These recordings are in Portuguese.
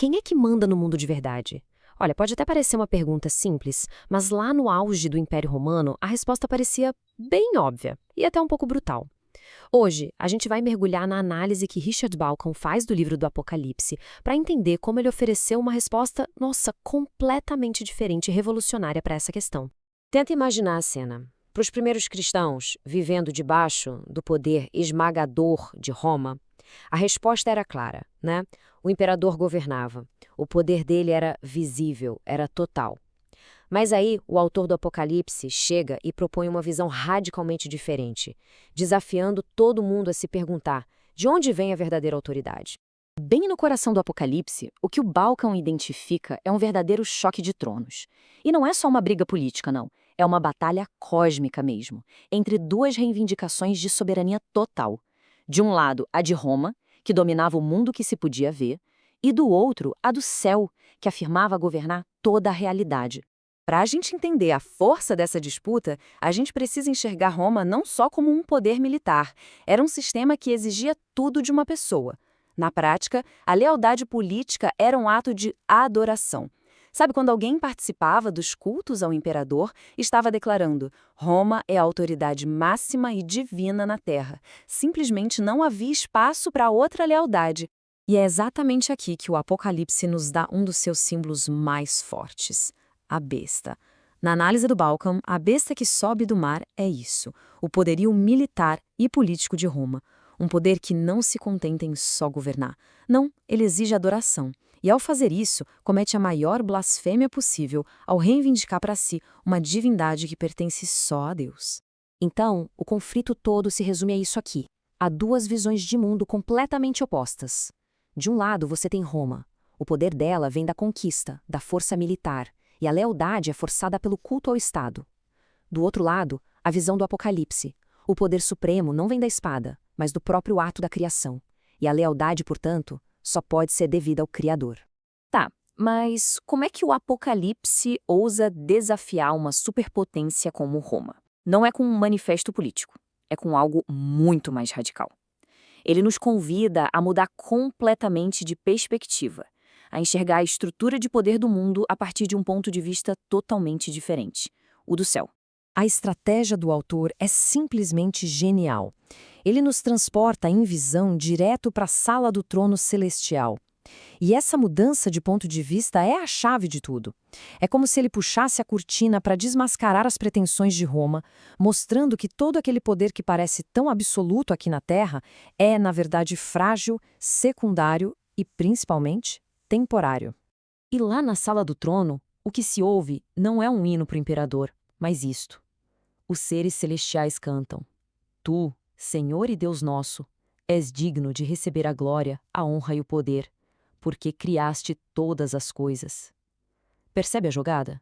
Quem é que manda no mundo de verdade? Olha, pode até parecer uma pergunta simples, mas lá no auge do Império Romano, a resposta parecia bem óbvia e até um pouco brutal. Hoje, a gente vai mergulhar na análise que Richard Bauckham faz do livro do Apocalipse para entender como ele ofereceu uma resposta, nossa, completamente diferente e revolucionária para essa questão. Tenta imaginar a cena. Para os primeiros cristãos, vivendo debaixo do poder esmagador de Roma, a resposta era clara, né? O imperador governava. O poder dele era visível, era total. Mas aí, o autor do Apocalipse chega e propõe uma visão radicalmente diferente, desafiando todo mundo a se perguntar de onde vem a verdadeira autoridade. Bem no coração do Apocalipse, o que o Bauckham identifica é um verdadeiro choque de tronos. E não é só uma briga política, não. É uma batalha cósmica mesmo, entre duas reivindicações de soberania total. De um lado, a de Roma, que dominava o mundo que se podia ver, e do outro, a do céu, que afirmava governar toda a realidade. Para a gente entender a força dessa disputa, a gente precisa enxergar Roma não só como um poder militar. Era um sistema que exigia tudo de uma pessoa. Na prática, a lealdade política era um ato de adoração. Sabe, quando alguém participava dos cultos ao imperador, estava declarando: Roma é a autoridade máxima e divina na terra. Simplesmente não havia espaço para outra lealdade. E é exatamente aqui que o Apocalipse nos dá um dos seus símbolos mais fortes: a besta. Na análise do Bauckham, a besta que sobe do mar é isso: o poderio militar e político de Roma. Um poder que não se contenta em só governar. Não, ele exige adoração. E ao fazer isso, comete a maior blasfêmia possível ao reivindicar para si uma divindade que pertence só a Deus. Então, o conflito todo se resume a isso aqui. Há duas visões de mundo completamente opostas. De um lado, você tem Roma. O poder dela vem da conquista, da força militar, e a lealdade é forçada pelo culto ao Estado. Do outro lado, a visão do Apocalipse. O poder supremo não vem da espada, mas do próprio ato da criação. E a lealdade, portanto, só pode ser devida ao Criador. Tá, mas como é que o Apocalipse ousa desafiar uma superpotência como Roma? Não é com um manifesto político, é com algo muito mais radical. Ele nos convida a mudar completamente de perspectiva, a enxergar a estrutura de poder do mundo a partir de um ponto de vista totalmente diferente, o do céu. A estratégia do autor é simplesmente genial. Ele nos transporta em visão direto para a sala do trono celestial. E essa mudança de ponto de vista é a chave de tudo. É como se ele puxasse a cortina para desmascarar as pretensões de Roma, mostrando que todo aquele poder que parece tão absoluto aqui na Terra é, na verdade, frágil, secundário e, principalmente, temporário. E lá na sala do trono, o que se ouve não é um hino para o imperador, mas isto. Os seres celestiais cantam: Tu, Senhor e Deus nosso, és digno de receber a glória, a honra e o poder, porque criaste todas as coisas. Percebe a jogada?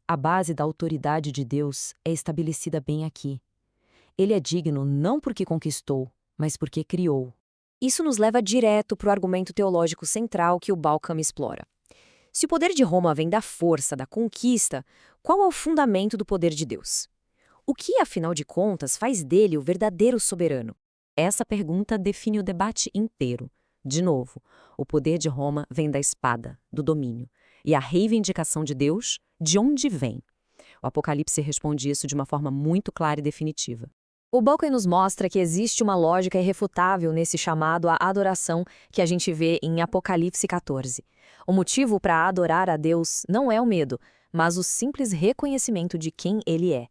A base da autoridade de Deus é estabelecida bem aqui. Ele é digno não porque conquistou, mas porque criou. Isso nos leva direto para o argumento teológico central que o Bauckham explora. Se o poder de Roma vem da força, da conquista, qual é o fundamento do poder de Deus? O que, afinal de contas, faz dele o verdadeiro soberano? Essa pergunta define o debate inteiro. De novo, o poder de Roma vem da espada, do domínio. E a reivindicação de Deus, de onde vem? O Apocalipse responde isso de uma forma muito clara e definitiva. O Bauckham nos mostra que existe uma lógica irrefutável nesse chamado à adoração que a gente vê em Apocalipse 14. O motivo para adorar a Deus não é o medo, mas o simples reconhecimento de quem Ele é.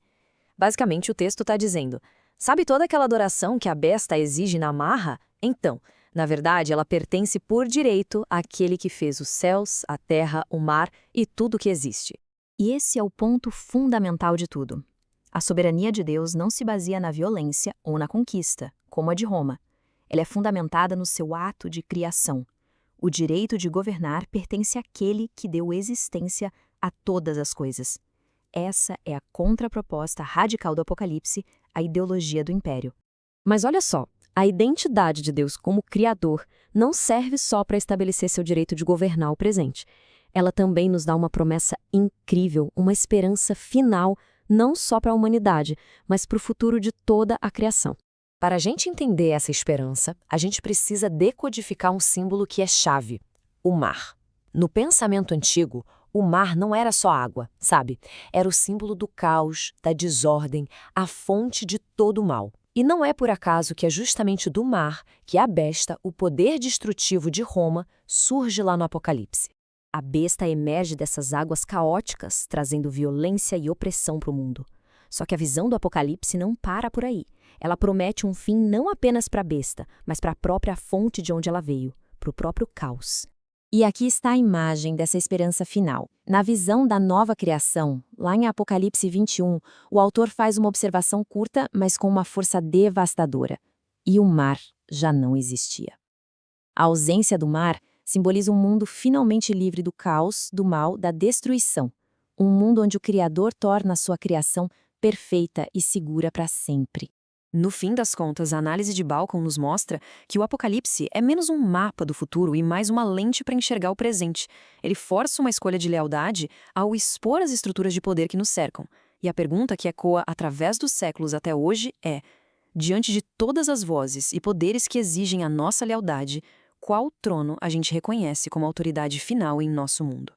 Basicamente, o texto está dizendo: sabe toda aquela adoração que a besta exige na marra? Então, na verdade, ela pertence por direito àquele que fez os céus, a terra, o mar e tudo o que existe. E esse é o ponto fundamental de tudo. A soberania de Deus não se baseia na violência ou na conquista, como a de Roma. Ela é fundamentada no seu ato de criação. O direito de governar pertence àquele que deu existência a todas as coisas. Essa é a contraproposta radical do Apocalipse, a ideologia do império. Mas olha só, a identidade de Deus como Criador não serve só para estabelecer seu direito de governar o presente. Ela também nos dá uma promessa incrível, uma esperança final, não só para a humanidade, mas para o futuro de toda a criação. Para a gente entender essa esperança, a gente precisa decodificar um símbolo que é chave: o mar. No pensamento antigo, o mar não era só água, sabe? Era o símbolo do caos, da desordem, a fonte de todo o mal. E não é por acaso que é justamente do mar que a besta, o poder destrutivo de Roma, surge lá no Apocalipse. A besta emerge dessas águas caóticas, trazendo violência e opressão para o mundo. Só que a visão do Apocalipse não para por aí. Ela promete um fim não apenas para a besta, mas para a própria fonte de onde ela veio, para o próprio caos. E aqui está a imagem dessa esperança final. Na visão da nova criação, lá em Apocalipse 21, o autor faz uma observação curta, mas com uma força devastadora. E o mar já não existia. A ausência do mar simboliza um mundo finalmente livre do caos, do mal, da destruição. Um mundo onde o Criador torna a sua criação perfeita e segura para sempre. No fim das contas, a análise de Bauckham nos mostra que o Apocalipse é menos um mapa do futuro e mais uma lente para enxergar o presente. Ele força uma escolha de lealdade ao expor as estruturas de poder que nos cercam. E a pergunta que ecoa através dos séculos até hoje é: diante de todas as vozes e poderes que exigem a nossa lealdade, qual trono a gente reconhece como autoridade final em nosso mundo?